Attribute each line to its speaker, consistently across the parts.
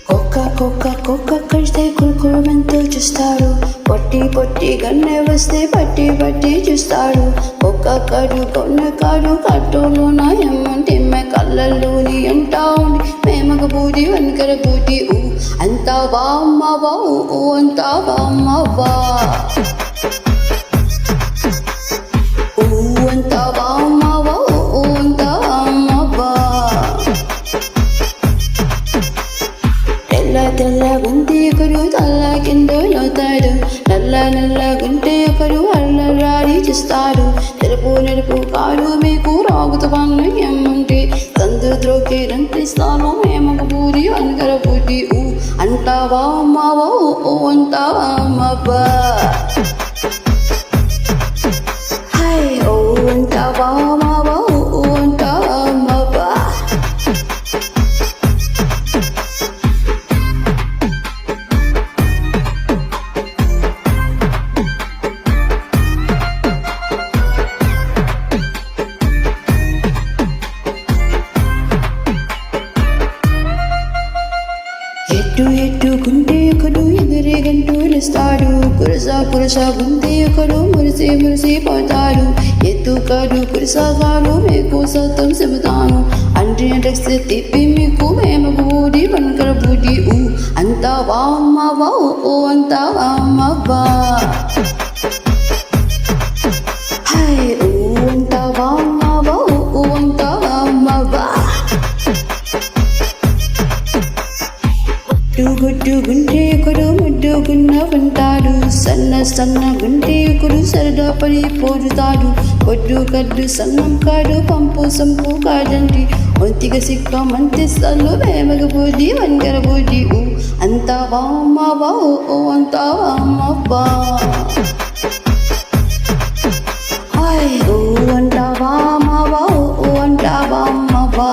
Speaker 1: కుక్క కడితే కురుకురమంటూ చూస్తాడు. పొట్టి గన్నె వస్తే పట్టి చూస్తాడు. ఒక్కొక్కడు కొన్నకాడు కట్టులోన ఎమ్మంటిమ్మె కళ్ళల్లోని అంటా ఉండి మేమక బూది వెనకర బూది ఊ అంతా బామ్మవా ఊ అంతా బామ్మవా ఊ అంతా బామ్మవా ఊ అంతా బామ్మవా తెల్ల గుంటి ఒకరు తల్ల కిందలవుతాడు. నల్ల గుంటే ఒకరు అల్లరాడి చూస్తాడు. నలుపు కాడు మీకు రాగుత పనులు ఏమంటే సందు ద్రోకే రంపిస్తాను మేమకు బూది అనగర బూది ఊ అంటావా అమ్మావా ఊ అంటావా అమ్మవ్వా హాయ్ ఓ అంటావా అమ్మావా ఊ అంటావా అమ్మవ్వా ఎట్టు గుంటే ఒకడు ఎగిరే గంటూలుస్తాడు. కురస గుంటే ఒకడు మురిసి పోతాడు. ఎత్తుకాడు కురసగాడు మీకు సత్తం చెబుతాను అంటే తిప్పి మీకు మేమకు బూది వనకర బూది ఊ అంతా వామ్మవా ఓ అంతా వామ్మవా హాయ్ ఊ అంతా వామ్మవా ఓ అంతా వామ్మవా గుడ్డు గుంటే ఒకడు ముడ్డుగున్నవంటాడు. సన్న గుంటే ఒకడు సరదా పడి పోరుతాడు. కడ్డు సన్నం కాడు పంపు సంపు కాడండి. ఒంతిగా సిక్క మంతిస్తాను మేమగ బూది వనగర బూది ఊ అంతా వామ్మవా ఓ అంతా వామ్మవా హాయ్ ఓ అంతా వామ్మవా ఓ అంతా వామ్మవా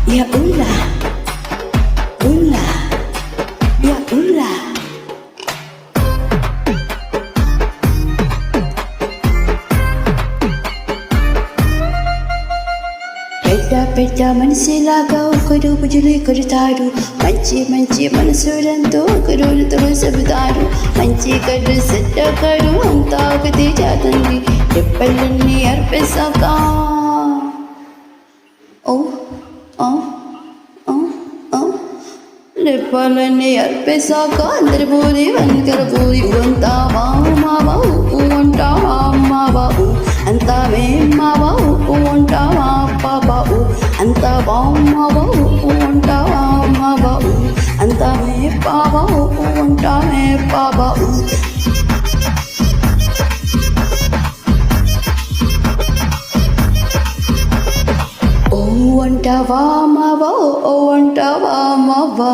Speaker 1: Ya ulah, ya ulah. పెద్ద మనసులాగా ఒకరు బుజులు కొడతాడు. మంచి మనసులంతో ఒకరుతో చెబుతాడు. మంచి కడు సెట్ట కడు అంతా ఒకటి జాతండి. రెప్పలన్నీ అర్పేశాక రెప్పలన్నీ అర్పేశాక అందరి బూది వనకర బూది ఊ అంతా వామ్మవా ఊ అంటావా అమ్మవా ఊ అంతా వేమ్మవా ఊ అంటావా పాపా ఊ అంతా వామ్మవా ఊ అంటావా అమ్మవా ఊ అంతా మే పావా ఊ అంటావే పాపా ఊ అంటావా అమ్మవా ఓ అంటావా అమ్మవా.